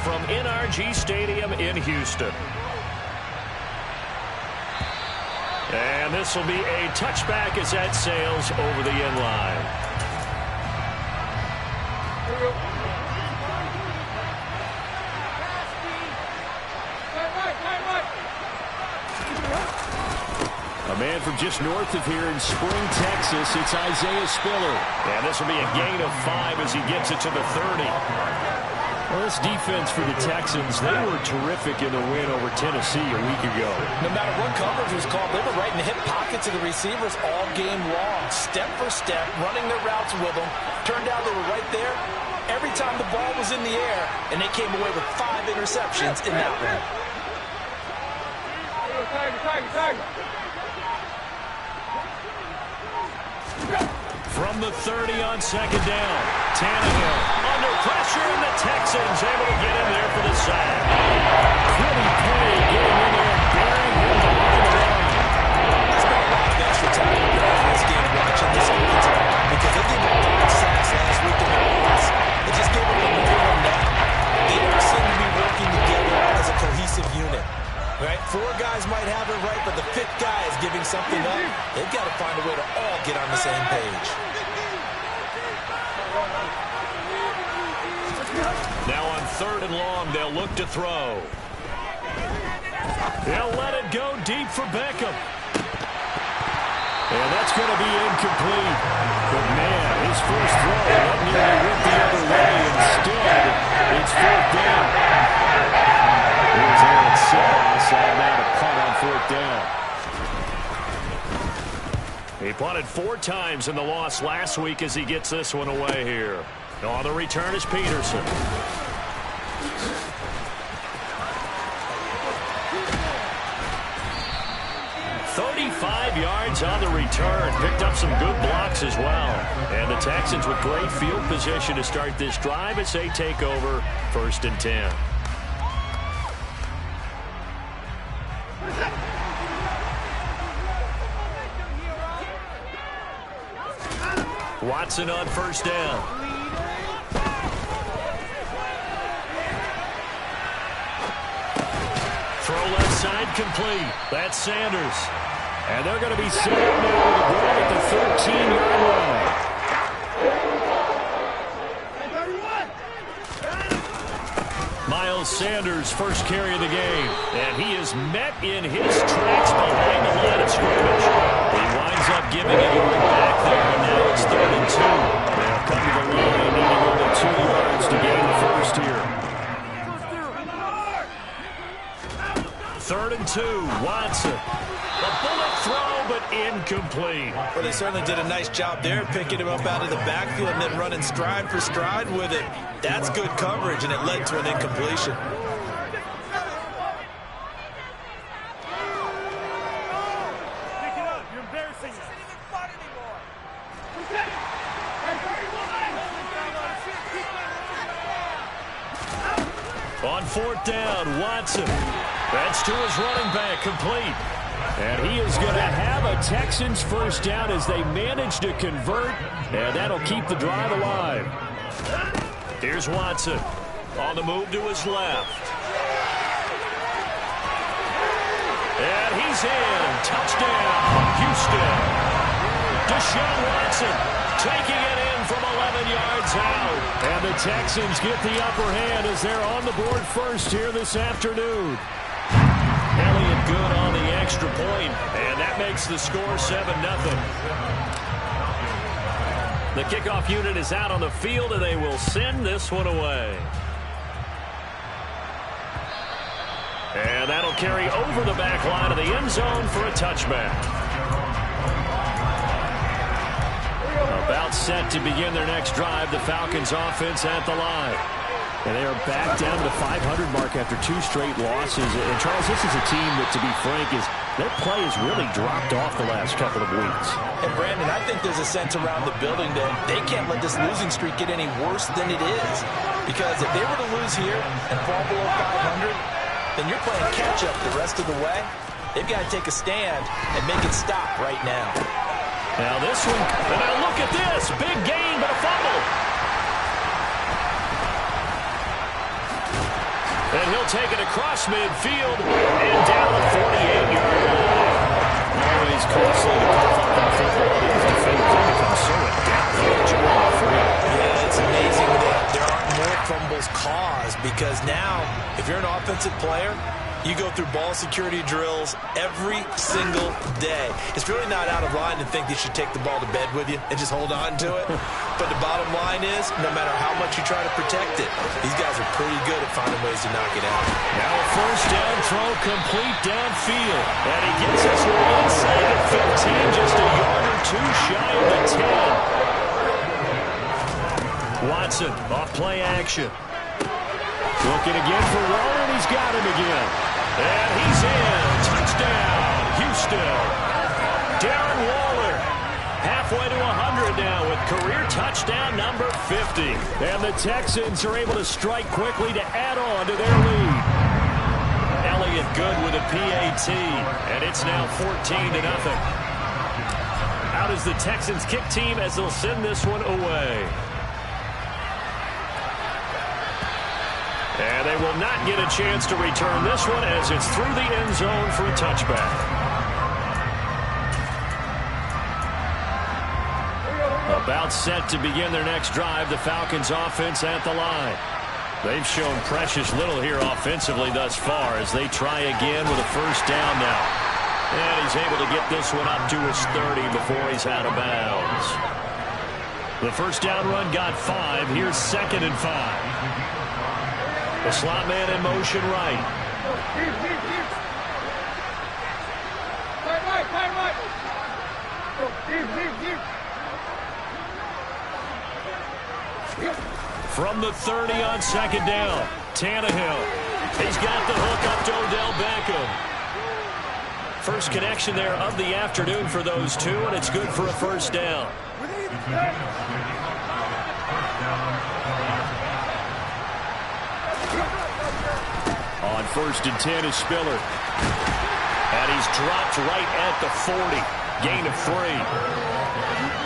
from NRG Stadium in Houston. And this will be a touchback as that sails over the end line. A man from just north of here in Spring, Texas, it's Isaiah Spiller. And this will be a gain of 5 as he gets it to the 30. Well, this defense for the Texans, they were terrific in the win over Tennessee a week ago. No matter what coverage was called, they were right in the hip pockets of the receivers all game long, step for step, running their routes with them. Turned out they were right there every time the ball was in the air, and they came away with 5 interceptions in that one. From the 30 on second down, Tannehill under pressure, and the Texans able to get in there for the sack. Pretty play getting in there and burying him behind the line. There's been a lot of extra time in this game watching this offensive line because they gave up 5 sacks last week in the pass. It just gave them a momentum now. They don't seem to be working together as a cohesive unit. Right? 4 guys might have it right, but the 5th guy is giving something up. They've got to find a way to all get on the same page. Now on 3rd and long, they'll look to throw. They'll let it go deep for Beckham. And that's going to be incomplete. But man, his first throw nearly went the other way. Instead, it's 4th down. Here's Aaron Silas on now to punt on 4th down. He punted 4 times in the loss last week as he gets this one away here. On the return is Peterson. 35 yards on the return. Picked up some good blocks as well. And the Texans with great field position to start this drive as they take over 1st and 10. Watson on 1st down. Throw left side complete. That's Sanders. And they're going to be set up now with the ball at the 13-yard line. Miles Sanders, first carry of the game. And he is met in his tracks behind the line of scrimmage. He winds up giving it back there, and now it's 3rd and 2. They'll come to the line, needing only 2 yards to gain the first here. 3rd and 2, Watson. A bullet throw, but incomplete. Well, they certainly did a nice job there, picking him up out of the backfield and then running stride for stride with it. That's good coverage, and it led to an incompletion. Pick it up. You're embarrassing. This isn't even fun anymore. On 4th down, Watson. That's to his running back, complete. And he is going to have a Texans first down as they manage to convert, and that'll keep the drive alive. Here's Watson on the move to his left. And he's in. Touchdown, Houston. Deshaun Watson taking it in from 11 yards out. And the Texans get the upper hand as they're on the board first here this afternoon. Elliott good on the extra point, and that makes the score 7-0. The kickoff unit is out on the field, and they will send this one away. And that'll carry over the back line of the end zone for a touchback. About set to begin their next drive, the Falcons offense at the line. And they are back down to the 500 mark after 2 straight losses. And, Charles, this is a team that, to be frank, their play has really dropped off the last couple of weeks. And, Brandon, I think there's a sense around the building that they can't let this losing streak get any worse than it is. Because if they were to lose here and fall below 500, then you're playing catch-up the rest of the way. They've got to take a stand and make it stop right now. Now this one, and now look at this. Big gain, but a fumble. And he'll take it across midfield and down the 48-yard line. Always costly to cough up that football. These defenders have become so adept at jumping free. Yeah, it's amazing that there aren't more fumbles caused because now, if you're an offensive player, you go through ball security drills every single day. It's really not out of line to think you should take the ball to bed with you and just hold on to it. But the bottom line is, no matter how much you try to protect it, these guys are pretty good at finding ways to knock it out. Now a first down throw complete downfield. And he gets us inside the 15, just a yard or two shy of the 10. Watson off play action. Looking again for Waller, and he's got him again. And he's in. Touchdown, Houston. Darren Waller, halfway to 100 now with career touchdown number 50. And the Texans are able to strike quickly to add on to their lead. Elliott good with a PAT, and it's now 14-0. Out is the Texans kick team as they'll send this one away. And they will not get a chance to return this one as it's through the end zone for a touchback. About set to begin their next drive, the Falcons offense at the line. They've shown precious little here offensively thus far as they try again with a first down now. And he's able to get this one up to his 30 before he's out of bounds. The first down run got 5. Here's 2nd and 5. The slot man in motion right. From the 30 on 2nd down, Tannehill. He's got the hook up to Odell Beckham. First connection there of the afternoon for those two, and it's good for a first down. On 1st and 10 is Spiller. And he's dropped right at the 40. Gain of 3.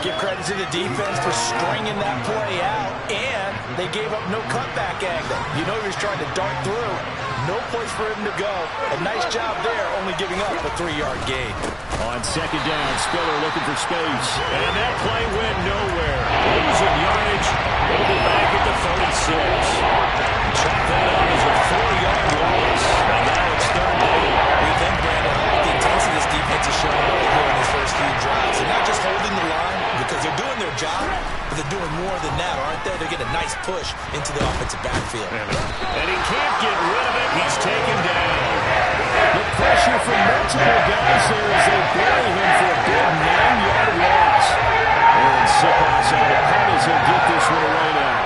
Give credit to the defense for stringing that play out, and they gave up no cutback angle. You know he was trying to dart through. No place for him to go. A nice job there, only giving up a 3-yard gain. On 2nd down, Spiller looking for space. And that play went nowhere. Losing yardage. Over back at the 36. Check that out as a 4-yard loss. And now it's 3rd and 8. We think, Brandon, the intensity this defense is showing right here in his first few drives. They're not just holding the line because they're doing their job, but they're doing more than that, aren't they? They're getting a nice push into the offensive backfield. And he can't get rid of it. He's taken down. The pressure from multiple guys there as they bury him for a big 9-yard loss. And Siposs on the punt as he'll get this one away now.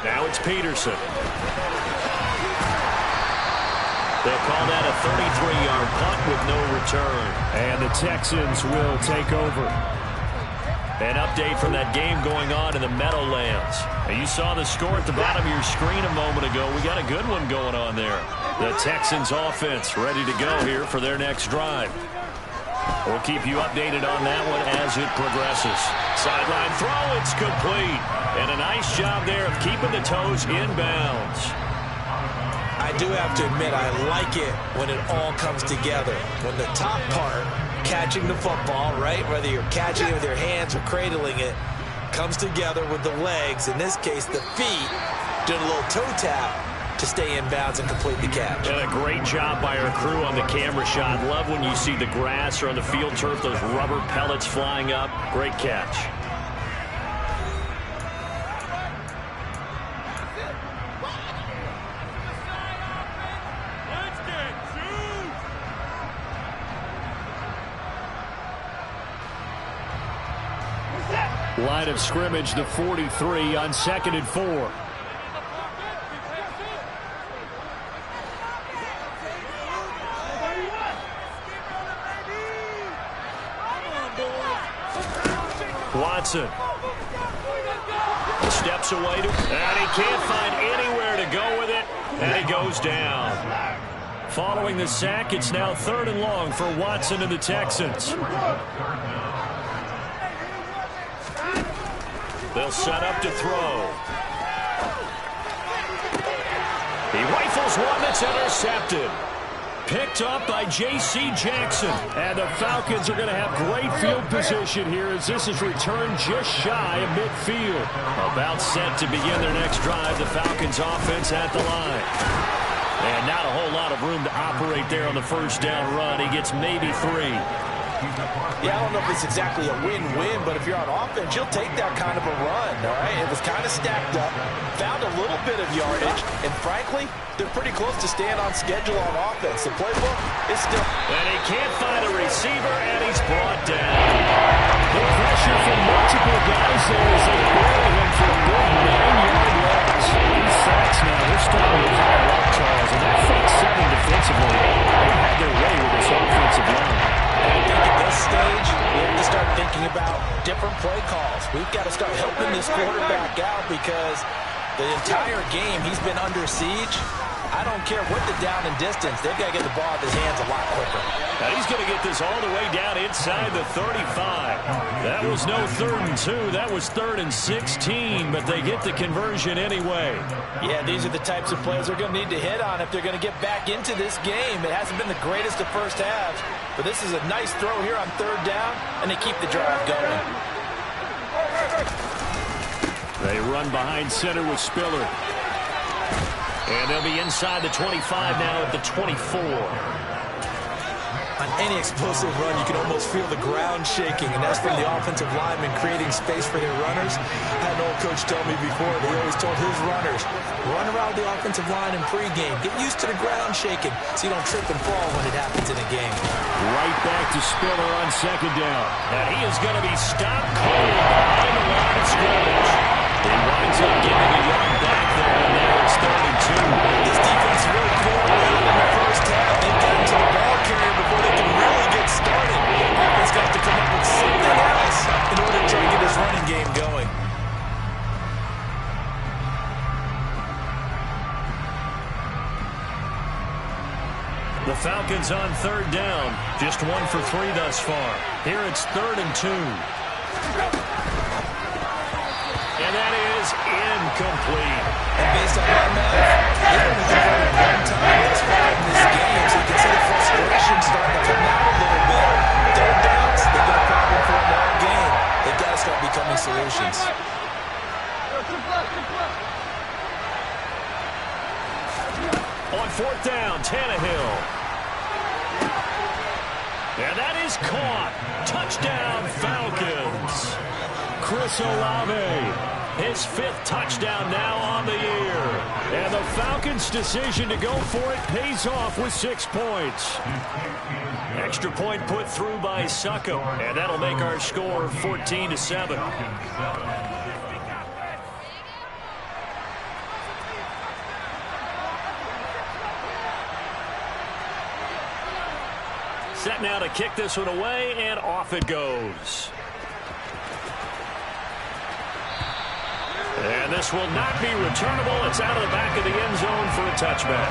Now it's Peterson. They'll call that a 33-yard punt with no return. And the Texans will take over. An update from that game going on in the Meadowlands. And you saw the score at the bottom of your screen a moment ago. We got a good one going on there. The Texans offense ready to go here for their next drive. We'll keep you updated on that one as it progresses. Sideline throw, it's complete. And a nice job there of keeping the toes in bounds. I do have to admit, I like it when it all comes together. When the top part, catching the football, right, whether you're catching it with your hands or cradling it, comes together with the legs, in this case the feet, doing a little toe tap to stay in bounds and complete the catch. And a great job by our crew on the camera shot. Love when you see the grass or on the field turf, those rubber pellets flying up. Great catch. Line of scrimmage, the 43 on 2nd and 4. Watson steps away, and he can't find anywhere to go with it, and he goes down. Following the sack, it's now 3rd and long for Watson and the Texans. They'll set up to throw. He rifles one that's intercepted. Picked up by J.C. Jackson. And the Falcons are going to have great field position here as this is returned just shy of midfield. About set to begin their next drive. The Falcons offense at the line. And not a whole lot of room to operate there on the first down run. He gets maybe 3. Yeah, I don't know if it's exactly a win-win, but if you're on offense, you'll take that kind of a run, all right? It was kind of stacked up, found a little bit of yardage, and frankly, they're pretty close to staying on schedule on offense. The playbook is still... And he can't find a receiver, and he's brought down. The pressure from multiple guys there as they bury him for a good 9-yard loss. These sacks now, they're starting to pile up, Charles, and that front 7 defensively, they had their way with this offensive line. I think at this stage, we have to start thinking about different play calls. We've got to start helping this quarterback out because the entire game he's been under siege. I don't care what the down and distance. They've got to get the ball out of his hands a lot quicker. Now he's going to get this all the way down inside the 35. That was no 3rd and 2. That was 3rd and 16, but they get the conversion anyway. Yeah, these are the types of plays they're going to need to hit on if they're going to get back into this game. It hasn't been the greatest of first halves, but this is a nice throw here on 3rd down, and they keep the drive going. They run behind center with Spiller. And they'll be inside the 25 now at the 24. On any explosive run, you can almost feel the ground shaking, and that's from the offensive linemen creating space for their runners. I had an old coach tell me before, he always told his runners, run around the offensive line in pregame. Get used to the ground shaking so you don't trip and fall when it happens in a game. Right back to Spiller on 2nd down. And he is going to be stopped cold behind the line of scrimmage. He winds up getting a yard back there, and now it's 3rd and 2. This defense really coordinated in the first half. They've gotten to the ball carrier before they can really get started. Offense got to come up with something else in order to try to get this running game going. The Falcons on 3rd down. Just 1 for 3 thus far. Here it's 3rd and 2. And that is incomplete. And based on my math, they've only converted 1 time thus far in this game, so you can see the frustration starting to come out a little bit. 3rd downs, they've been a problem for them all game. They've got to start becoming solutions. On 4th down, Tannehill. And that is caught. Touchdown, Falcons. Chris Olave, his 5th touchdown now on the year. And the Falcons' decision to go for it pays off with 6 points. Extra point put through by Succop, and that'll make our score 14-7. Set now to kick this one away, and off it goes. And this will not be returnable. It's out of the back of the end zone for a touchback.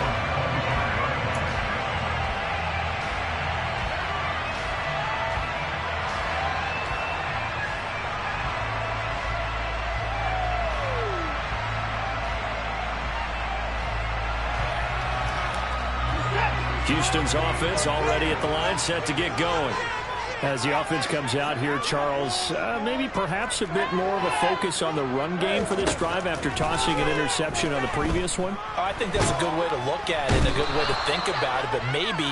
Houston's offense already at the line, set to get going. As the offense comes out here, Charles, maybe perhaps a bit more of a focus on the run game for this drive after tossing an interception on the previous one? I think that's a good way to look at it, a good way to think about it, but maybe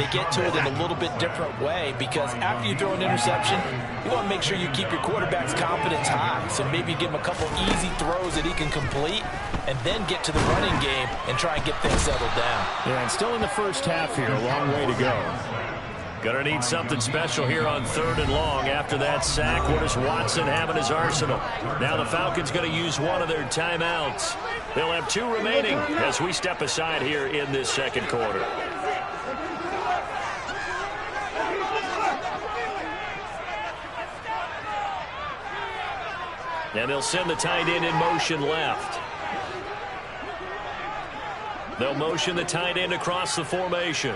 they get to it in a little bit different way because after you throw an interception, you want to make sure you keep your quarterback's confidence high. So maybe give him a couple easy throws that he can complete and then get to the running game and try and get things settled down. Yeah, and still in the first half here, a long way to go. Gonna need something special here on 3rd and long. After that sack, what does Watson have in his arsenal? Now the Falcons gonna use one of their timeouts. They'll have 2 remaining as we step aside here in this second quarter. And they'll send the tight end in motion left. They'll motion the tight end across the formation.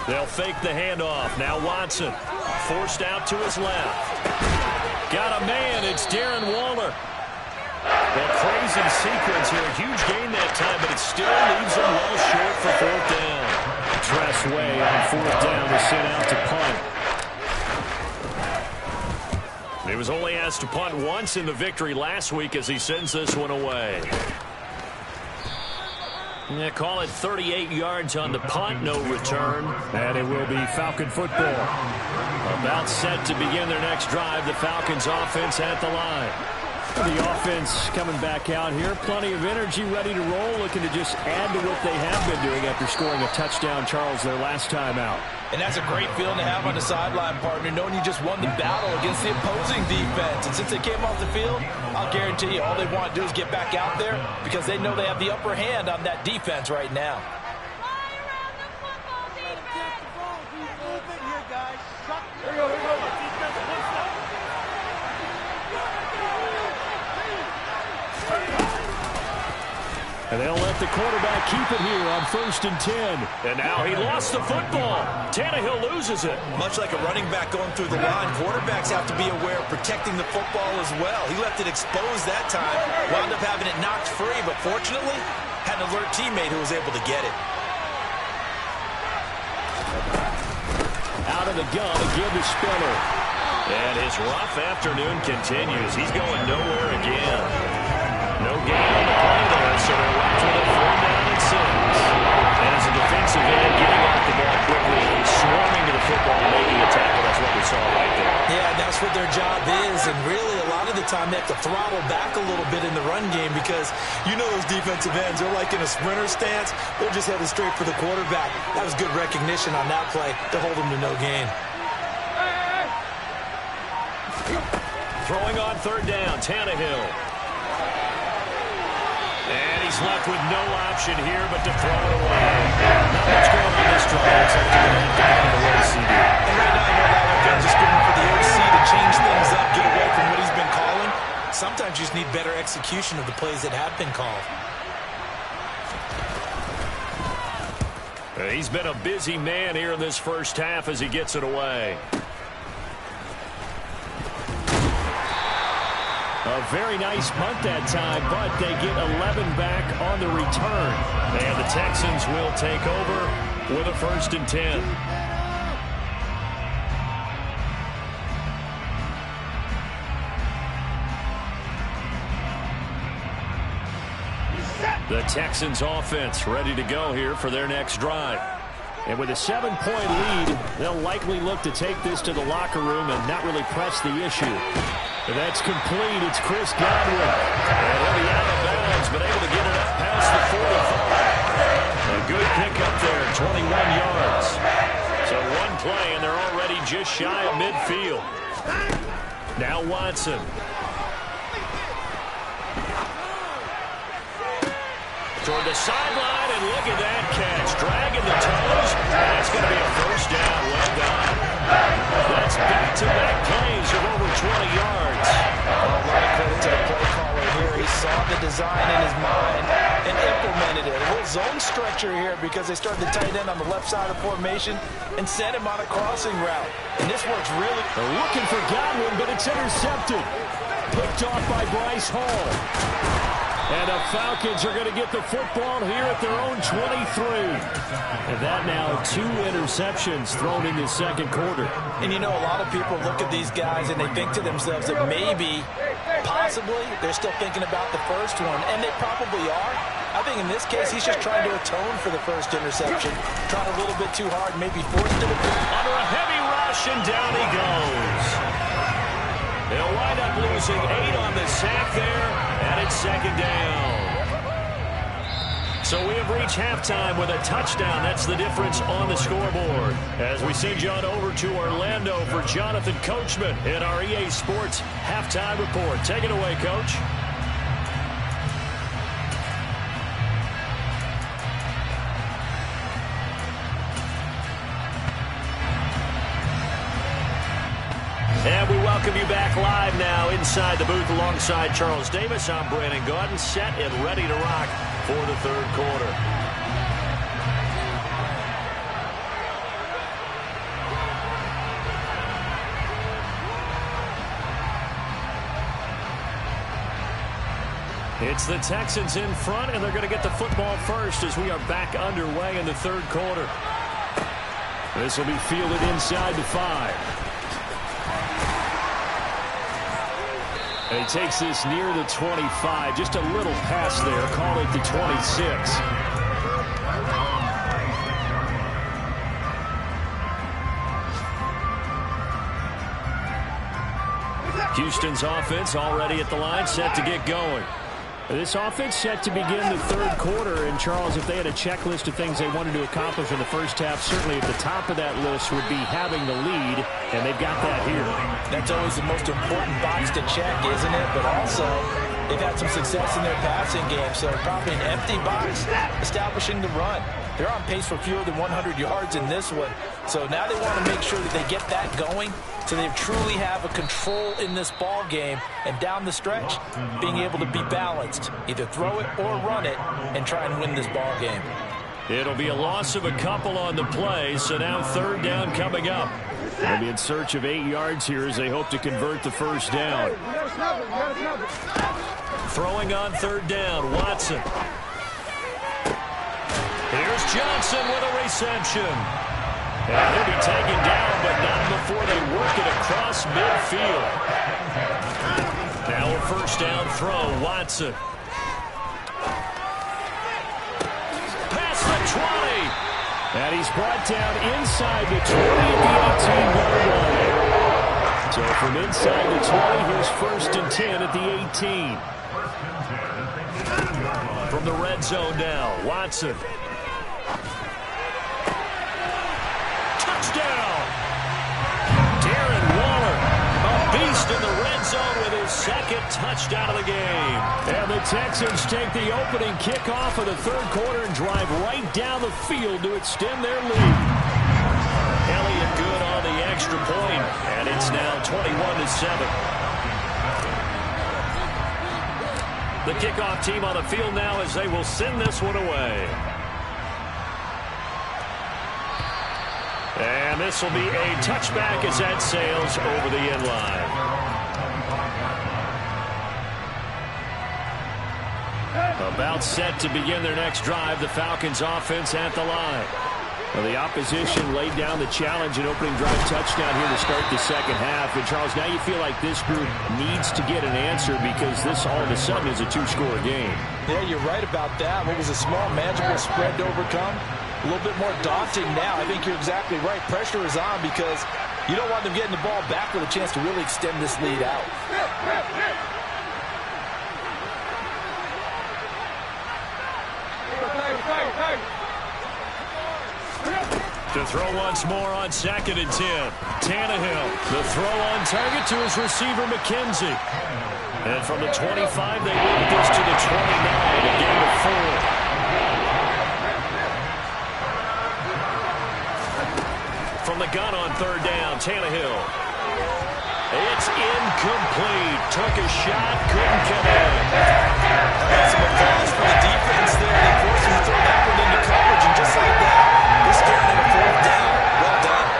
They'll fake the handoff. Now Watson forced out to his left. Got a man. It's Darren Waller. A crazy sequence here. A huge gain that time, but it still leaves him well short for fourth down. Tress Way on fourth down was sent out to punt. He was only asked to punt once in the victory last week as he sends this one away. Yeah, call it 38 yards on the punt, no return. And it will be Falcon football. About set to begin their next drive. The Falcons offense at the line. The offense coming back out here. Plenty of energy, ready to roll, looking to just add to what they have been doing after scoring a touchdown, Charles, their last time out. And that's a great feeling to have on the sideline, partner, knowing you just won the battle against the opposing defense. And since they came off the field, I'll guarantee you all they want to do is get back out there because they know they have the upper hand on that defense right now. And they'll let the quarterback keep it here on 1st and 10. And now he lost the football. Tannehill loses it. Much like a running back going through the line, quarterbacks have to be aware of protecting the football as well. He left it exposed that time, wound up having it knocked free, but fortunately, had an alert teammate who was able to get it. Out of the gun, again to Spiller. And his rough afternoon continues. He's going nowhere again. No gain on the play there, so they're left with a 4th down and 6. And as a defensive end, getting off the ball quickly, swarming to the football, making a tackle. That's what we saw right there. Yeah, that's what their job is, and really a lot of the time they have to throttle back a little bit in the run game because you know those defensive ends, they're like in a sprinter stance. They're just headed straight for the quarterback. That was good recognition on that play to hold him to no gain. Throwing on 3rd down, Tannehill. And he's left with no option here but to throw it away. Not much going on this drive except to get the ball away, CD. And right now, you know that one just going for the OC to change things up, get away from what he's been calling. Sometimes you just need better execution of the plays that have been called. He's been a busy man here in this first half as he gets it away. A very nice punt that time, but they get 11 back on the return. And the Texans will take over with a 1st and 10. The Texans offense ready to go here for their next drive. And with a 7-point lead, they'll likely look to take this to the locker room and not really press the issue. And that's complete. It's Chris Godwin. And he'll be out of bounds, but able to get it up past the 45. A good pickup there, 21 yards. So one play, and they're already just shy of midfield. Now Watson. Toward the sideline, and look at that catch. Dragging the toes. That's going to be a 1st down. Well done. That's back-to-back plays of over 20 yards. A lot of credit to the play caller here. He saw the design in his mind and implemented it. A little zone structure here because they started the tight end on the left side of the formation and sent him on a crossing route. And this works really. They're looking for Godwin, but it's intercepted. Picked off by Bryce Hall. And the Falcons are going to get the football here at their own 23. And that now 2 interceptions thrown in the second quarter. And you know, a lot of people look at these guys and they think to themselves that maybe, possibly, they're still thinking about the first one. And they probably are. I think in this case, he's just trying to atone for the first interception. Tried a little bit too hard, maybe forced it a bit. Under a heavy rush, and down he goes. They'll wind up losing 8 on the sack there, and it's 2nd down. So we have reached halftime with a touchdown. That's the difference on the scoreboard. As we send you on over to Orlando for Jonathan Coachman in our EA Sports Halftime Report. Take it away, Coach. And we welcome welcome you back live now inside the booth alongside Charles Davis. I'm Brandon Gaudin, set and ready to rock for the third quarter. It's the Texans in front, and they're going to get the football first as we are back underway in the third quarter. This will be fielded inside the 5. And he takes this near the 25. Just a little pass there. Call it the 26. Houston's offense already at the line, set to get going. This offense set to begin the third quarter. And, Charles, if they had a checklist of things they wanted to accomplish in the first half, certainly at the top of that list would be having the lead, and they've got that here. That's always the most important box to check, isn't it? But also, they've had some success in their passing game, so probably an empty box establishing the run. They're on pace for fewer than 100 yards in this one, so now they want to make sure that they get that going so they truly have a control in this ball game, and down the stretch, being able to be balanced, either throw it or run it, and try and win this ball game. It'll be a loss of a couple on the play, so now third down coming up. They'll be in search of 8 yards here as they hope to convert the first down. Throwing on third down, Watson. Here's Johnson with a reception. And he'll be taken down, but not before they work it across midfield. Now a first down throw, Watson. Past the 20. And he's brought down inside the 20 at the 18-yard line. So from inside the 20, here's first and 10 at the 18. From the red zone now, Watson. Darren Waller, a beast in the red zone with his second touchdown of the game. And the Texans take the opening kickoff of the third quarter and drive right down the field to extend their lead. Elliott good on the extra point, and it's now 21-7. The kickoff team on the field now as they will send this one away. And this will be a touchback as that sails over the end line. About set to begin their next drive, the Falcons offense at the line. Well, the opposition laid down the challenge and opening drive touchdown here to start the second half. And, Charles, now you feel like this group needs to get an answer because this all of a sudden is a two-score game. Yeah, you're right about that. What was a small, manageable spread to overcome? A little bit more daunting now. I think you're exactly right. Pressure is on because you don't want them getting the ball back with a chance to really extend this lead out. To throw once more on second and 10. Tannehill, the throw on target to his receiver, McKenzie. And from the 25, they work this to the 29, a gain of 4. From the gun on third down, Tannehill. It's incomplete. Took a shot, couldn't connect. That's some applause for the defense there. They forced him to throw that one into coverage, and just like that, they're starting at a fourth down. Well done.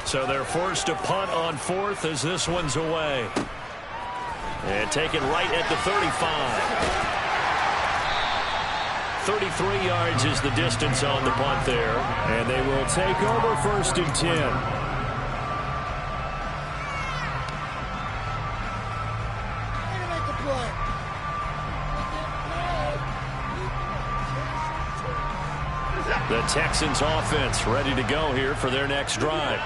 So they're forced to punt on fourth as this one's away. And taken right at the 35. 33 yards is the distance on the punt there. And they will take over first and 10. The Texans offense ready to go here for their next drive.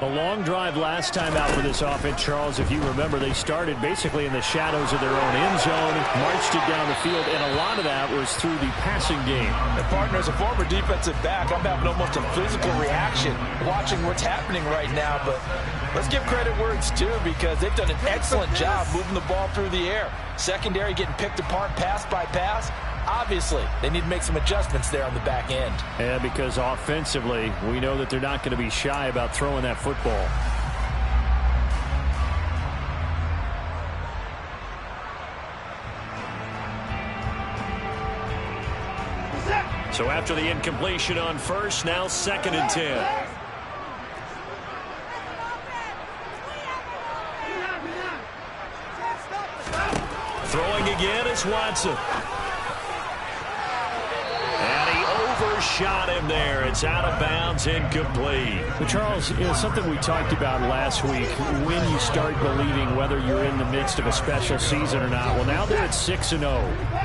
A long drive last time out for this offense, Charles. If you remember, they started basically in the shadows of their own end zone, marched it down the field, and a lot of that was through the passing game. And partner, as a former defensive back, I'm having almost a physical reaction watching what's happening right now. But let's give credit where it's due because they've done an excellent job moving the ball through the air. Secondary getting picked apart pass by pass. Obviously, they need to make some adjustments there on the back end. Yeah, because offensively, we know that they're not going to be shy about throwing that football. So after the incompletion on first, now 2nd and 10. Throwing again is Watson. And he overshot him there. It's out of bounds, incomplete. But Charles, something we talked about last week, when you start believing whether you're in the midst of a special season or not. Well, now they're at 6-0.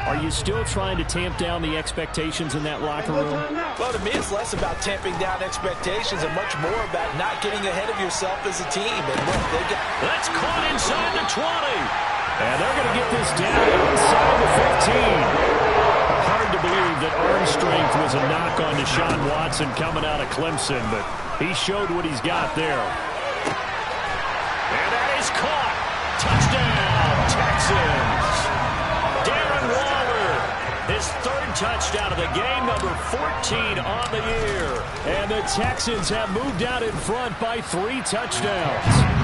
Are you still trying to tamp down the expectations in that locker room? Well, to me, it's less about tamping down expectations and much more about not getting ahead of yourself as a team. And look, they got... That's caught inside the 20. And they're going to get this down inside the 15. Hard to believe that arm strength was a knock on Deshaun Watson coming out of Clemson, but he showed what he's got there. And that is caught. Touchdown, Texans. Darren Waller, his 3rd touchdown of the game, number 14 on the year. And the Texans have moved out in front by 3 touchdowns.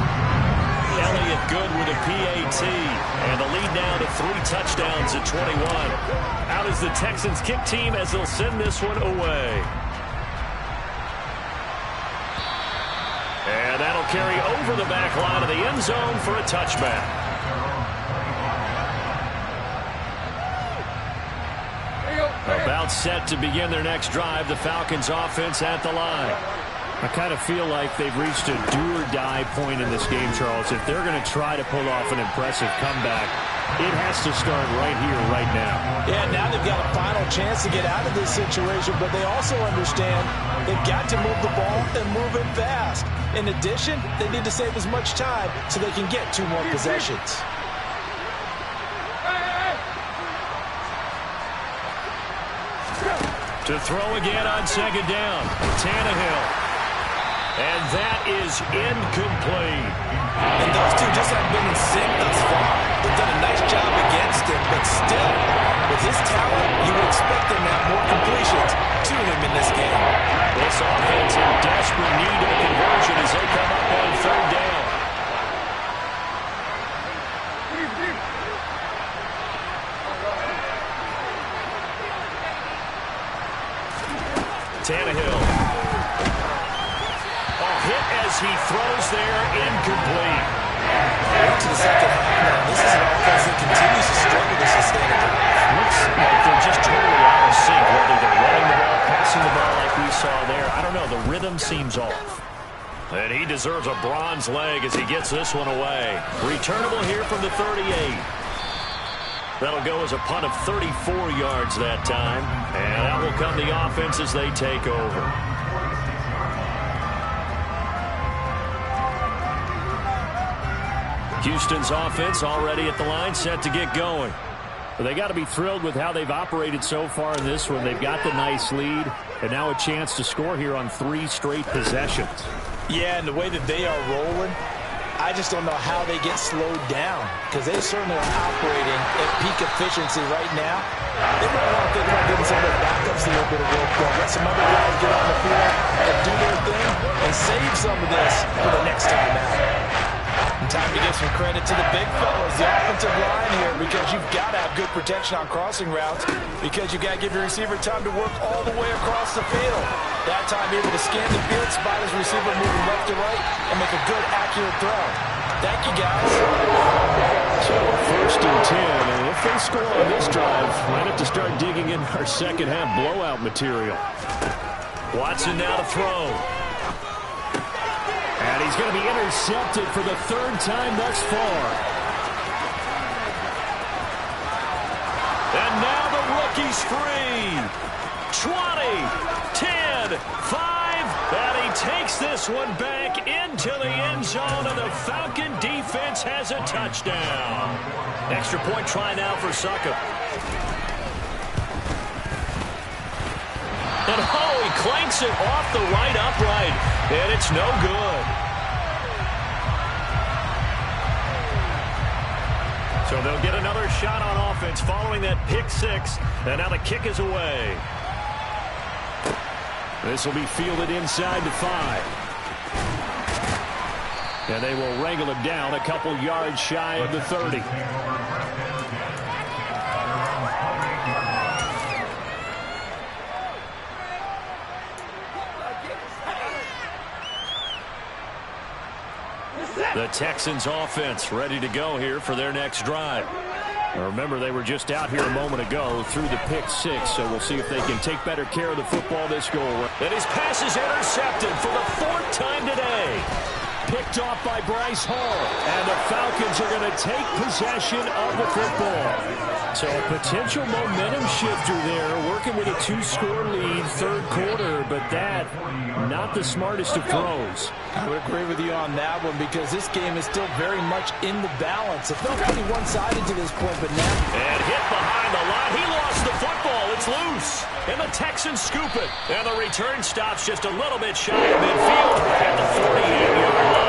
Elliott good with a PAT, and the lead now to 3 touchdowns at 21. Out is the Texans kick team as they'll send this one away. And that'll carry over the back line of the end zone for a touchback. About set to begin their next drive, the Falcons offense at the line. I kind of feel like they've reached a do-or-die point in this game, Charles. If they're going to try to pull off an impressive comeback, it has to start right here, right now. Yeah, now they've got a final chance to get out of this situation, but they also understand they've got to move the ball and move it fast. In addition, they need to save as much time so they can get 2 more possessions. To throw again on 2nd down, Tannehill. And that is incomplete. And those two just haven't been in sync thus far. They've done a nice job against him, but still, with his talent, you would expect them to have more completions to him in this game. This offense in desperate need of a conversion as they come up on 3rd down. Tannehill. Hit as he throws there, incomplete. To the second half now. This is an offense that continues to struggle to sustain a drive. Looks like they're just totally out of sync, whether they're running the ball, passing the ball like we saw there. I don't know, the rhythm seems off. And he deserves a bronze leg as he gets this one away. Returnable here from the 38. That'll go as a punt of 34 yards that time. And that will come the offense as they take over. Houston's offense already at the line, set to get going. But they got to be thrilled with how they've operated so far in this one. They've got the nice lead, and now a chance to score here on 3 straight possessions. Yeah, and the way that they are rolling, I just don't know how they get slowed down, because they certainly are operating at peak efficiency right now. They might want to think about giving some of their backups a little bit of work, though. Let some other guys get on the field and do their thing and save some of this for the next time out. And time to give some credit to the big fellas, the offensive line here, because you've got to have good protection on crossing routes, because you've got to give your receiver time to work all the way across the field. That time able to scan the field, spot his receiver moving left to right, and make a good, accurate throw. Thank you, guys. So 1st and 10, and if they score on this drive, might have to start digging in our second half blowout material. Watson now to throw. And he's going to be intercepted for the 3rd time thus far. And now the rookie's free. 20, 10, 5. And he takes this one back into the end zone, and the Falcon defense has a touchdown. Extra point try now for Succop. And he clanks it off the right upright, and it's no good. So they'll get another shot on offense following that pick six. And now the kick is away. This will be fielded inside the 5. And they will wrangle it down a couple yards shy of the 30. The Texans offense ready to go here for their next drive. Now remember, they were just out here a moment ago through the pick six, so we'll see if they can take better care of the football this go around. And his pass is intercepted for the 4th time today. Picked off by Bryce Hall, and the Falcons are going to take possession of the football. So a potential momentum shifter there, working with a 2-score lead, 3rd quarter, but that, not the smartest of throws. I would agree with you on that one because this game is still very much in the balance. It felt pretty one-sided to this point, but now... And hit behind the line. He lost the football. It's loose. And the Texans scoop it. And the return stops just a little bit shy of midfield at the 48-yard line.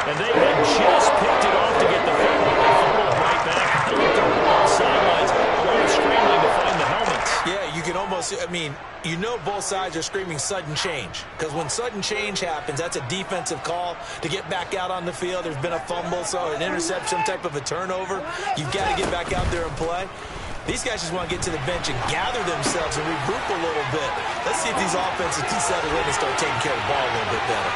And they had just picked it off to get the football. They fumbled right back. They looked over the sidelines. They're scrambling to find the helmets. Yeah, you can almost, I mean, you know both sides are screaming sudden change. Because when sudden change happens, that's a defensive call to get back out on the field. There's been a fumble, so an interception, type of a turnover. You've got to get back out there and play. These guys just want to get to the bench and gather themselves and regroup a little bit. Let's see if these offenses can settle in and start taking care of the ball a little bit better.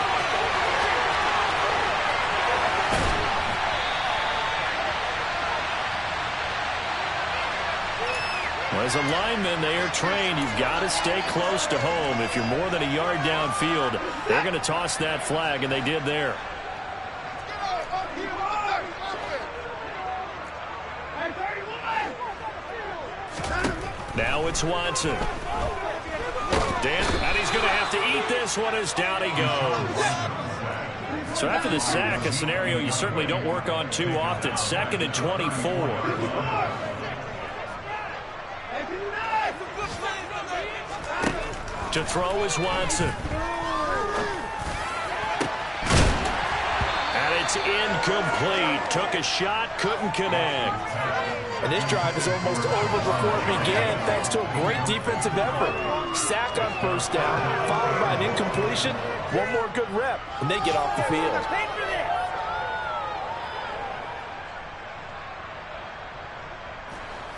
Well, as a lineman, they are trained. You've got to stay close to home. If you're more than a yard downfield, they're going to toss that flag, and they did there. Now it's Watson. And he's going to have to eat this one as down he goes. So after the sack, a scenario you certainly don't work on too often. 2nd and 24. To throw is Watson. And it's incomplete. Took a shot, couldn't connect. And this drive is almost over before it began thanks to a great defensive effort. Sack on 1st down, followed by an incompletion. One more good rep, and they get off the field.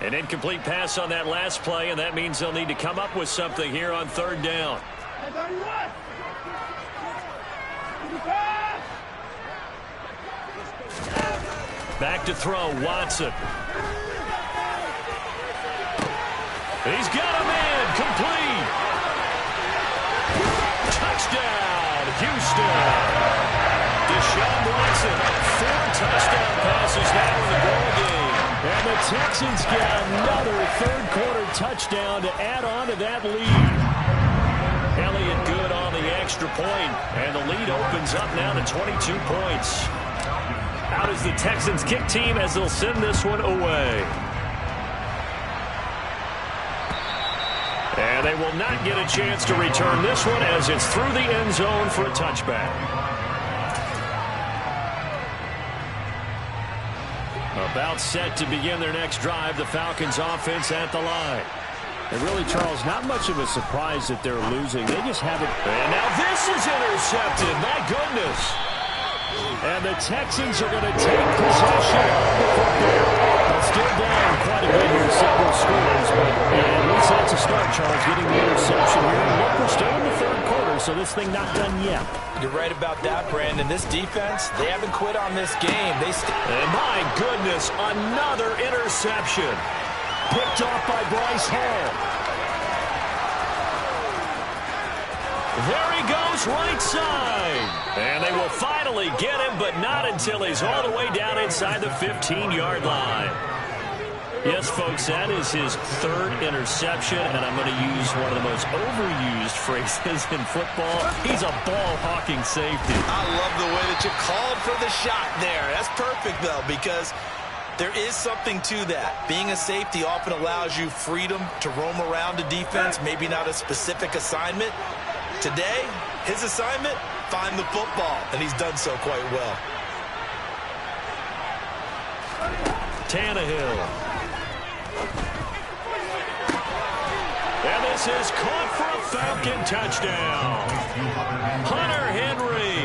An incomplete pass on that last play, and that means they'll need to come up with something here on 3rd down. Back to throw, Watson. He's got him in, complete. Touchdown, Houston. Deshaun Watson, 4 touchdown passes now in the ball game. And the Texans get another 3rd quarter touchdown to add on to that lead. Elliott good on the extra point, and the lead opens up now to 22 points. Out is the Texans kick team as they'll send this one away. And they will not get a chance to return this one as it's through the end zone for a touchback. About set to begin their next drive, the Falcons offense at the line. And really, Charles, not much of a surprise that they're losing. They just haven't. And now this is intercepted. My goodness. And the Texans are going to take possession of the football. They're still down quite a bit here, several scores, but at least that's a start, Charles, getting the interception here. Look, we're still in the 3rd quarter, so this thing not done yet. You're right about that, Brandon. This defense, they haven't quit on this game. And my goodness, another interception. Picked off by Bryce Hall. There he goes, right side. And they will finally get him, but not until he's all the way down inside the 15-yard line. Yes, folks, that is his 3rd interception, and I'm going to use one of the most overused phrases in football. He's a ball-hawking safety. I love the way that you called for the shot there. That's perfect, though, because there is something to that. Being a safety often allows you freedom to roam around a defense, maybe not a specific assignment. Today, his assignment, find the football, and he's done so quite well. Tannehill. And this is caught for a Falcon touchdown. Hunter Henry,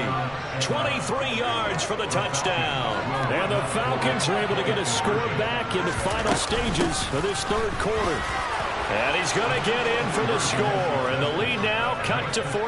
23 yards for the touchdown. And the Falcons are able to get a score back in the final stages of this third quarter. And he's going to get in for the score. And the lead now cut to 14.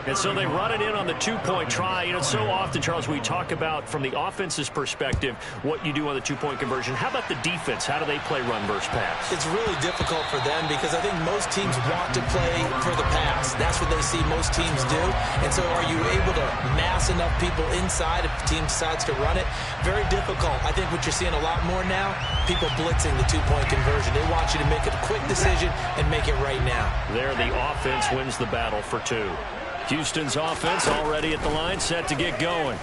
And so they run it in on the two-point try. You know, so often, Charles, we talk about from the offense's perspective what you do on the two-point conversion. How about the defense? How do they play run versus pass? It's really difficult for them because I think most teams want to play for the pass. That's what they see most teams do. And so are you able to mass enough people inside if the team decides to run it? Very difficult. I think what you're seeing a lot more now, people blitzing the two-point conversion. They want you to make a quick decision and make it right now. There, the offense wins the battle for two. Houston's offense already at the line, set to get going.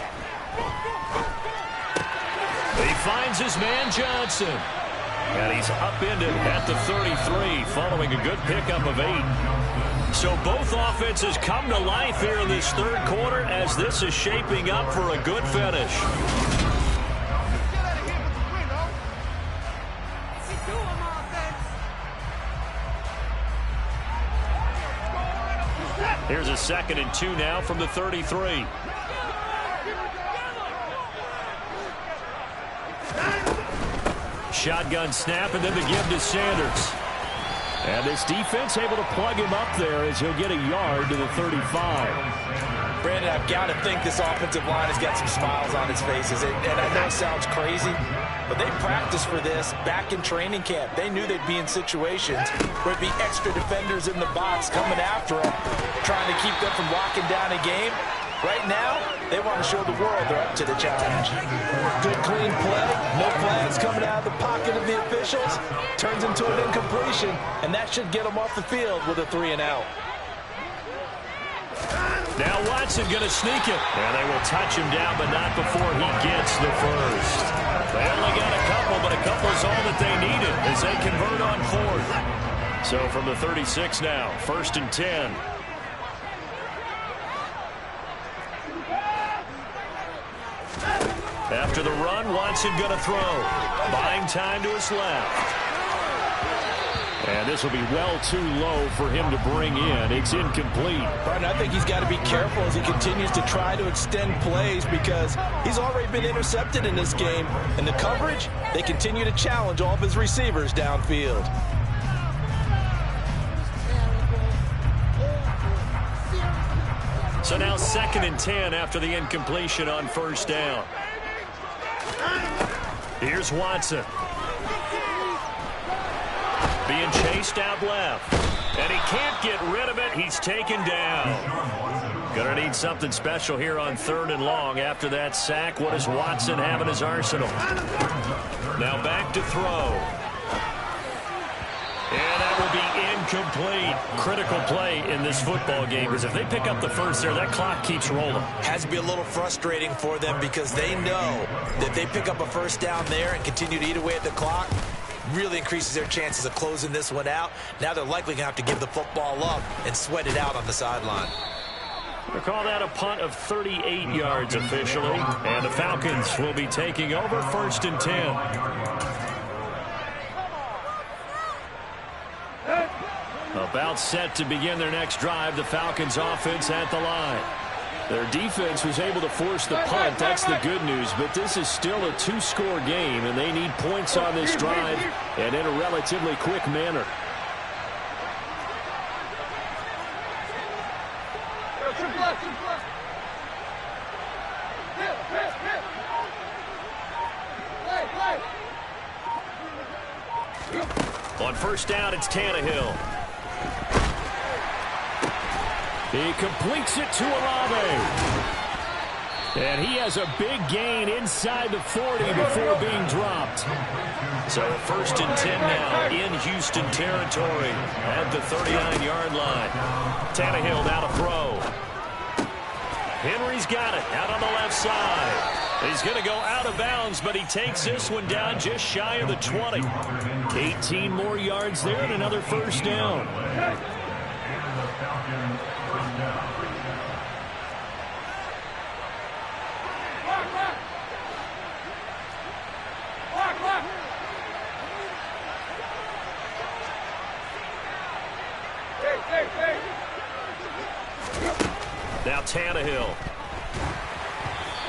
He finds his man Johnson. And he's upended at the 33 following a good pickup of 8. So both offenses come to life here in this third quarter as this is shaping up for a good finish. Here's a 2nd and 2 now from the 33. Shotgun snap, and then the give to Sanders. And this defense able to plug him up there as he'll get a yard to the 35. Brandon, I've got to think this offensive line has got some smiles on its faces. And I know it sounds crazy, but they practiced for this back in training camp. They knew they'd be in situations where there'd be extra defenders in the box coming after them, trying to keep them from locking down a game. Right now, they want to show the world they're up to the challenge. Good, clean play. No flags coming out of the pocket of the officials. Turns into an incompletion, and that should get them off the field with a 3-and-out. Now Watson going to sneak it. And they will touch him down, but not before he gets the first. They only got a couple, but a couple's all that they needed as they convert on 4th. So from the 36 now, 1st and 10. After the run, Watson going to throw. Buying time to his left. And this will be well too low for him to bring in. It's incomplete. Right, I think he's got to be careful as he continues to try to extend plays because he's already been intercepted in this game. And the coverage, they continue to challenge all of his receivers downfield. So now 2nd and 10 after the incompletion on 1st down. Here's Watson. Being chased out left. And he can't get rid of it. He's taken down. Gonna need something special here on 3rd and long. After that sack, what does Watson have in his arsenal? Now back to throw. And that will be incomplete. Critical play in this football game because if they pick up the first there, that clock keeps rolling. Has to be a little frustrating for them because they know that they pick up a 1st down there and continue to eat away at the clock, really increases their chances of closing this one out. Now they're likely going to have to give the football up and sweat it out on the sideline. We'll call that a punt of 38 yards officially. And the Falcons will be taking over 1st and 10. About set to begin their next drive, the Falcons offense at the line. Their defense was able to force the punt. That's the good news, but this is still a 2-score game, and they need points on this drive and in a relatively quick manner. On 1st down, it's Tannehill. He completes it to Olave. And he has a big gain inside the 40 before being dropped. So 1st and 10 now in Houston territory at the 39-yard line. Tannehill now to throw. Henry's got it out on the left side. He's going to go out of bounds, but he takes this one down just shy of the 20. 18 more yards there and another 1st down. Now Tannehill.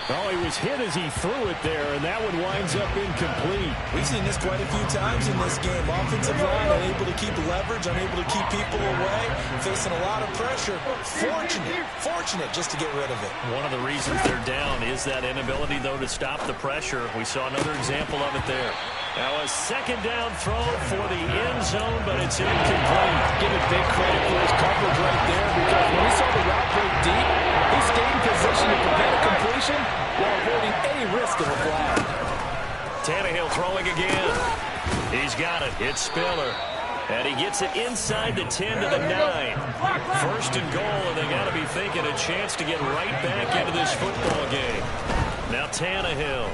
Oh, he was hit as he threw it there, and that one winds up incomplete. We've seen this quite a few times in this game. Offensive line unable to keep leverage, unable to keep people away, facing a lot of pressure. Fortunate just to get rid of it. One of the reasons they're down is that inability, though, to stop the pressure. We saw another example of it there. Now a second down throw for the end zone, but it's incomplete. Give it big credit for his coverage right there, because when he saw the route break deep, he stayed in position to prevent a completion while avoiding any risk of a flag. Tannehill throwing again. He's got it. It's Spiller. And he gets it inside the 10 to the 9. First and goal, and they got to be thinking a chance to get right back into this football game. Now Tannehill.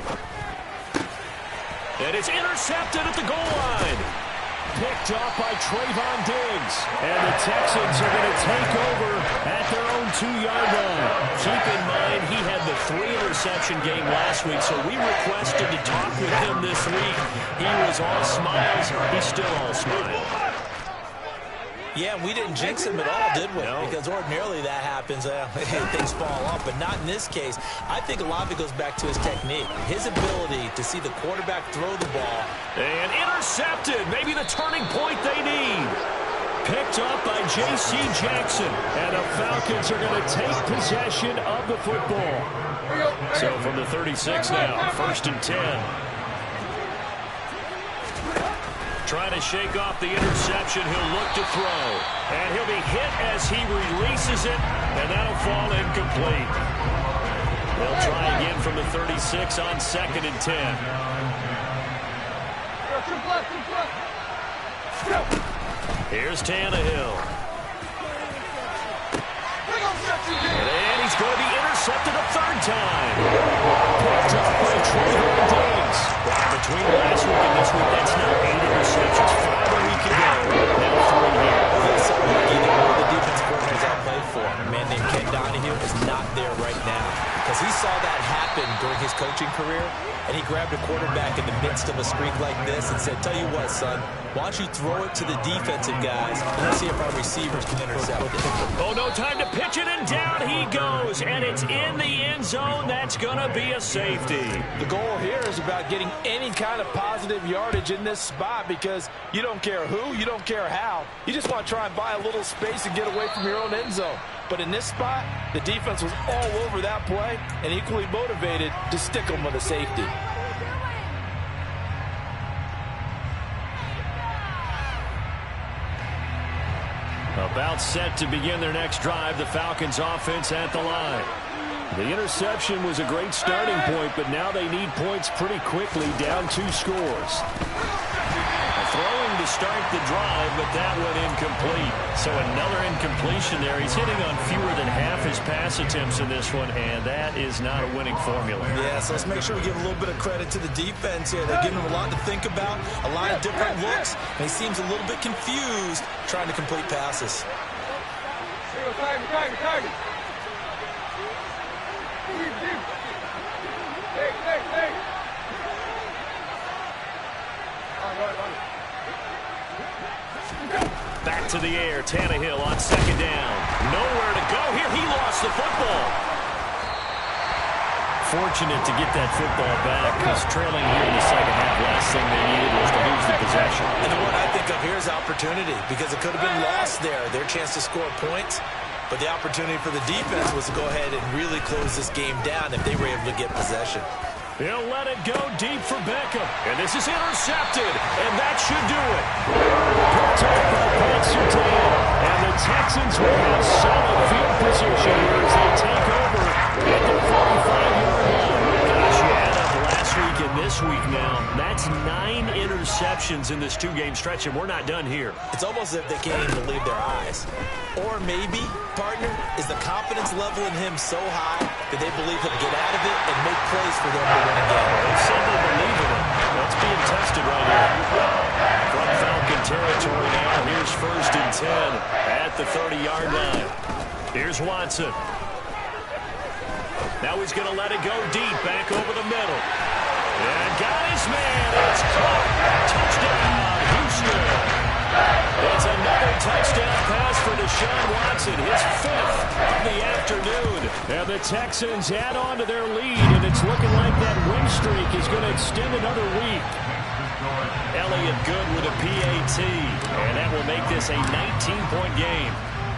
And it's intercepted at the goal line. Picked off by Trayvon Diggs. And the Texans are going to take over at their own 2-yard line. Keep in mind, he had the 3-interception game last week, so we requested to talk with him this week. He was all smiles. He's still all smiles. Yeah, we didn't jinx him at all, did we? No. Because ordinarily that happens. Things fall off, but not in this case. I think a lot of it goes back to his technique. His ability to see the quarterback throw the ball. And intercepted. Maybe the turning point they need. Picked up by J.C. Jackson. And the Falcons are going to take possession of the football. So from the 36 now, 1st and 10. Trying to shake off the interception. He'll look to throw. And he'll be hit as he releases it. And that'll fall incomplete. They'll try again from the 36 on 2nd and 10. Here's Tannehill. And he's going to be intercepted a 3rd time. Picked up by Trayvon Diggs. Between last week and this week, that's now 8 interceptions. 5 a week ago. Now 3 here. Either one of the defensive coordinators I played for, a man named Ken Donahue, is not there right now. Because he saw that happen during his coaching career, and he grabbed a quarterback in the midst of a streak like this and said, tell you what, son, why don't you throw it to the defensive guys, and let's see if our receivers can intercept it. Oh, no time to pitch it, and down he goes, and it's in the end zone. That's going to be a safety. The goal here is about getting any kind of positive yardage in this spot, because you don't care who, you don't care how. You just want to try and buy a little space and get away from your own end zone. But in this spot, the defense was all over that play and equally motivated to stick them with a safety. About set to begin their next drive, the Falcons offense at the line. The interception was a great starting point, but now they need points pretty quickly, down 2 scores. Throwing to start the drive, but that went incomplete. So another incompletion there. He's hitting on fewer than half his pass attempts in this one, and that is not a winning formula. Yeah, so let's make sure we give a little bit of credit to the defense here. They're giving him a lot to think about, a lot of different looks, and he seems a little bit confused trying to complete passes. Back to the air, Tannehill on 2nd down. Nowhere to go here. He lost the football. Fortunate to get that football back, because trailing here in the second half, last thing they needed was to lose the possession. And the one I think of here is opportunity, because it could have been lost there, their chance to score points. But the opportunity for the defense was to go ahead and really close this game down if they were able to get possession. He'll let it go deep for Beckham. And this is intercepted. And that should do it. Picked up by Pat Surtain. And the Texans will have solid field position as they take over at the 45-yard line. Gosh, you add up last week and this week now. That's 9 interceptions in this 2-game stretch, and we're not done here. It's almost as if they can't even believe their eyes. Or maybe, partner, is the confidence level in him so high that they believe he'll get out of it and make plays for them to win again. They said they believe in him. That's being tested right here. From Falcon territory now, here's 1st and 10 at the 30-yard line. Here's Watson. Now he's going to let it go deep, back over the middle. And got his man. It's caught. Touchdown, Houston. It's another touchdown pass for Deshaun Deshaun Watson, his 5th of the afternoon. And the Texans add on to their lead, and it's looking like that win streak is going to extend another week. Elliott good with a PAT, and that will make this a 19-point game.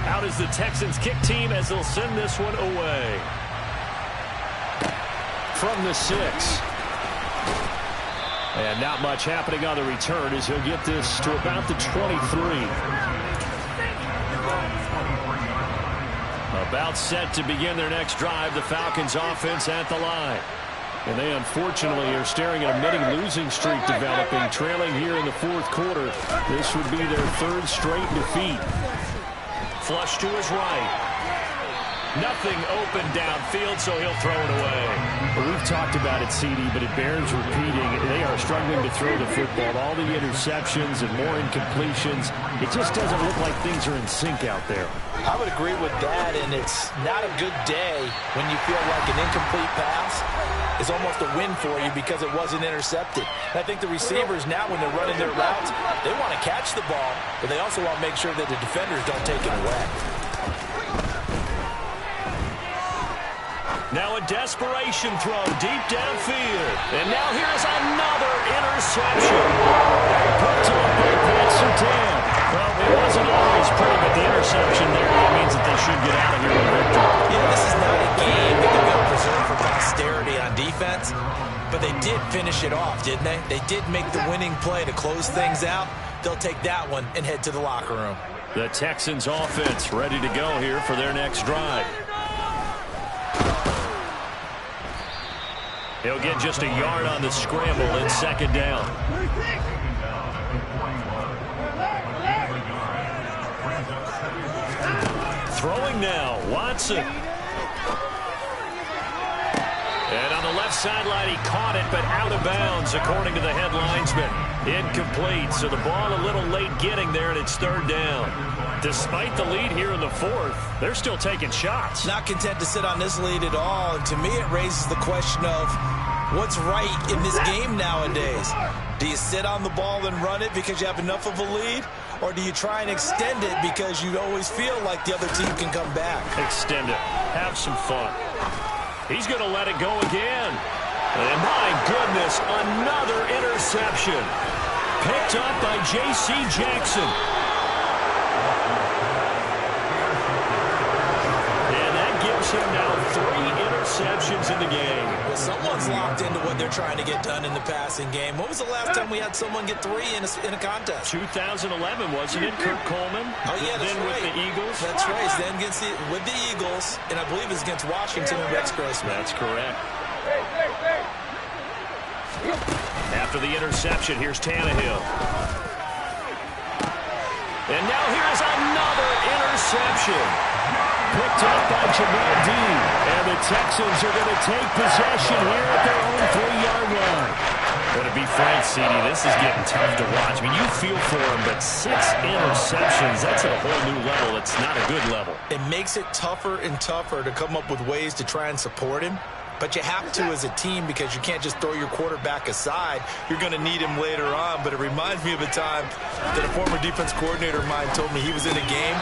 Out is the Texans kick team as they'll send this one away. From the 6. And not much happening on the return as he'll get this to about the 23. About set to begin their next drive, the Falcons offense at the line. And they unfortunately are staring at a mini losing streak developing, trailing here in the 4th quarter. This would be their 3rd straight defeat. Flush to his right. Nothing open downfield, so he'll throw it away. Well, we've talked about it, CD, but it bears repeating. They are struggling to throw the football. All the interceptions and more incompletions. It just doesn't look like things are in sync out there. I would agree with that, and it's not a good day when you feel like an incomplete pass is almost a win for you because it wasn't intercepted. And I think the receivers now, when they're running their routes, they want to catch the ball, but they also want to make sure that the defenders don't take it away. Now a desperation throw deep downfield. And now here's another interception. Picked up by Pat Surtain. Well, it wasn't always pretty, but the interception there means that they should get out of here with a victory. Yeah, this is not a game that they're going to preserve for posterity on defense, but they did finish it off, didn't they? They did make the winning play to close things out. They'll take that one and head to the locker room. The Texans offense ready to go here for their next drive. He'll get just a yard on the scramble in 2nd down. Throwing now, Watson. And on the left sideline, he caught it, but out of bounds, according to the head linesman. Incomplete, so the ball a little late getting there, and it's 3rd down. Despite the lead here in the 4th, they're still taking shots. Not content to sit on this lead at all, and to me it raises the question of what's right in this game nowadays. Do you sit on the ball and run it because you have enough of a lead, or do you try and extend it because you always feel like the other team can come back? Extend it. Have some fun. He's going to let it go again. And my goodness, another interception. Picked up by J.C. Jackson. And that gives him now 3 interceptions in the game. Well, someone's locked into what they're trying to get done in the passing game. When was the last time we had someone get 3 in a contest? 2011, wasn't it? Kurt Coleman. Oh, yeah, that's then right. with the Eagles. That's right. Then with the Eagles, and I believe it's against Washington and Rex Grossman. That's correct. After the interception, here's Tannehill. And now here's another interception. Picked up by Jamal Dean. And the Texans are going to take possession here at their own 3-yard line. But to be frank, CD, this is getting tough to watch. I mean, you feel for him, but 6 interceptions, that's at a whole new level. It's not a good level. It makes it tougher and tougher to come up with ways to try and support him. But you have to as a team because you can't just throw your quarterback aside. You're going to need him later on. But it reminds me of a time that a former defense coordinator of mine told me he was in a game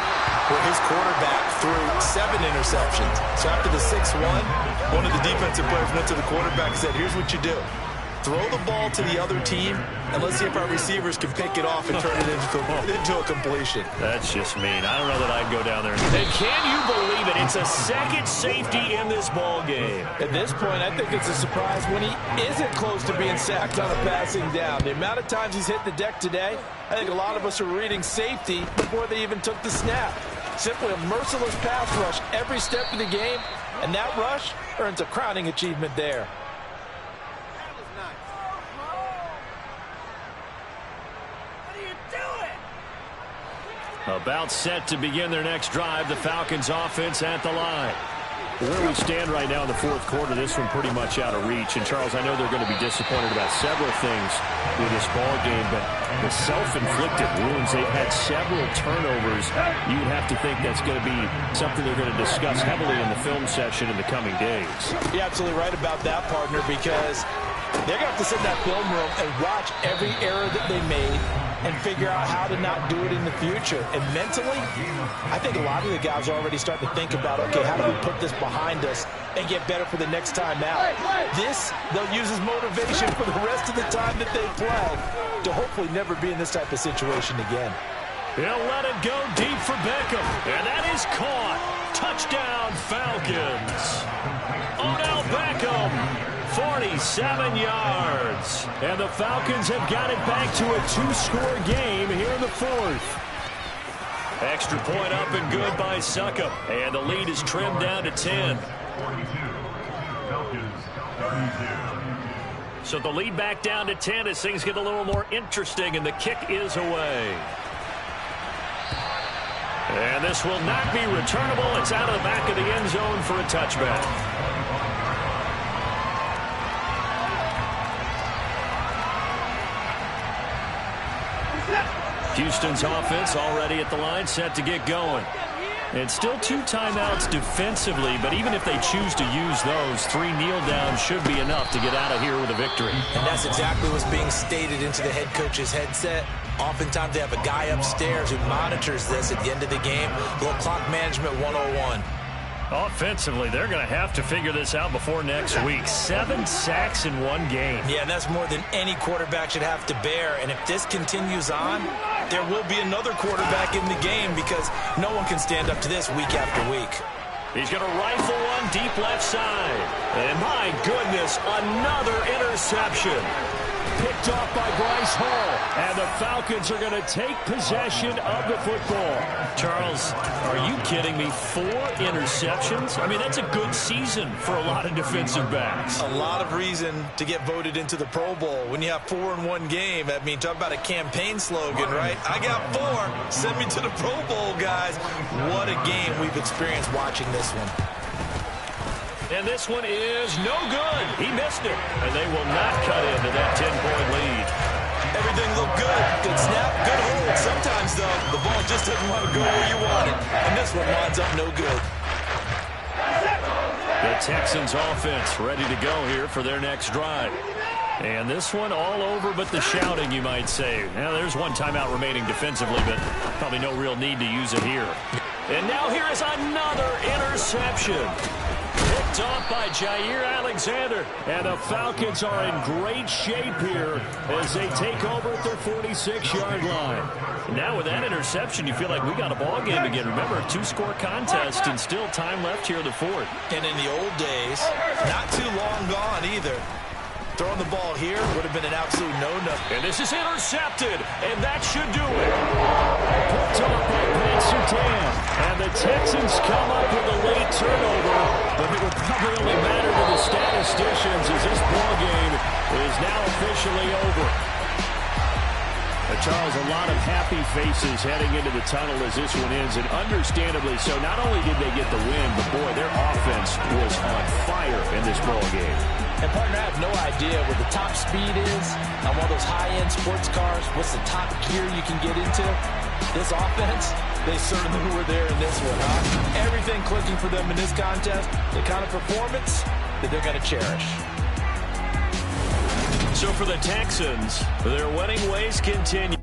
where his quarterback threw 7 interceptions. So after the 6-1, one of the defensive players went to the quarterback and said, here's what you do. Throw the ball to the other team, and let's see if our receivers can pick it off and turn it into a completion. That's just mean. I don't know that I'd go down there. And can you believe it? It's a second safety in this ball game. At this point, I think it's a surprise when he isn't close to being sacked on a passing down. The amount of times he's hit the deck today, I think a lot of us are reading safety before they even took the snap. Simply a merciless pass rush every step of the game, and that rush earns a crowning achievement there. About set to begin their next drive, the Falcons offense at the line. Where we stand right now in the 4th quarter, this one pretty much out of reach. And, Charles, I know they're going to be disappointed about several things with this ball game, but the self-inflicted wounds, they've had several turnovers. You'd have to think that's going to be something they're going to discuss heavily in the film session in the coming days. You're absolutely right about that, partner, because they're going to have to sit in that film room and watch every error that they made and figure out how to not do it in the future. And mentally, I think a lot of the guys are already starting to think about, okay, how do we put this behind us and get better for the next time out? This, they'll use as motivation for the rest of the time that they play to hopefully never be in this type of situation again. He'll let it go deep for Beckham, and that is caught. Touchdown, Falcons. Odell Beckham, 47 yards. And the Falcons have got it back to a 2-score game here in the fourth. Extra point up and good by Succop, and the lead is trimmed down to 10. So the lead back down to 10 as things get a little more interesting, and the kick is away. And this will not be returnable. It's out of the back of the end zone for a touchback. Houston's offense already at the line, set to get going. And still 2 timeouts defensively, but even if they choose to use those, 3 kneel downs should be enough to get out of here with a victory. And that's exactly what's being stated into the head coach's headset. Oftentimes they have a guy upstairs who monitors this at the end of the game. A little clock management 101. Offensively, they're going to have to figure this out before next week. 7 sacks in 1 game. Yeah, and that's more than any quarterback should have to bear. And if this continues on, there will be another quarterback in the game because no one can stand up to this week after week. He's going to rifle one deep left side. And my goodness, another interception. Picked off by Bryce Hall. And the Falcons are going to take possession of the football. Charles, are you kidding me? 4 interceptions? I mean, that's a good season for a lot of defensive backs. A lot of reason to get voted into the Pro Bowl. When you have 4 in 1 game, I mean, talk about a campaign slogan, right? I got 4. Send me to the Pro Bowl, guys. What a game we've experienced watching this one. And this one is no good. He missed it. And they will not cut into that 10-point lead. Everything looked good. Good snap, good hold. Sometimes, though, the ball just doesn't want to go where you want it. And this one winds up no good. The Texans offense ready to go here for their next drive. And this one all over but the shouting, you might say. Now, there's 1 timeout remaining defensively, but probably no real need to use it here. And now here is another interception. Picked off by Jair Alexander. And the Falcons are in great shape here as they take over at their 46-yard line. Now with that interception, you feel like we got a ball game again. Remember, a 2-score contest and still time left here in the fourth. And in the old days, not too long gone either. Throwing the ball here would have been an absolute no-no. And this is intercepted, and that should do it. Picked off by Pat Surtain. And the Texans come up with a late turnover, but it will probably only matter to the statisticians as this ball game is now officially over. Charles, a lot of happy faces heading into the tunnel as this one ends, and understandably so. Not only did they get the win, but boy, their offense was on fire in this ball game. And, partner, I have no idea what the top speed is on one of those high-end sports cars. What's the top gear you can get into? This offense, they certainly were there in this one, huh? Everything clicking for them in this contest, the kind of performance that they're going to cherish. So for the Texans, their winning ways continue.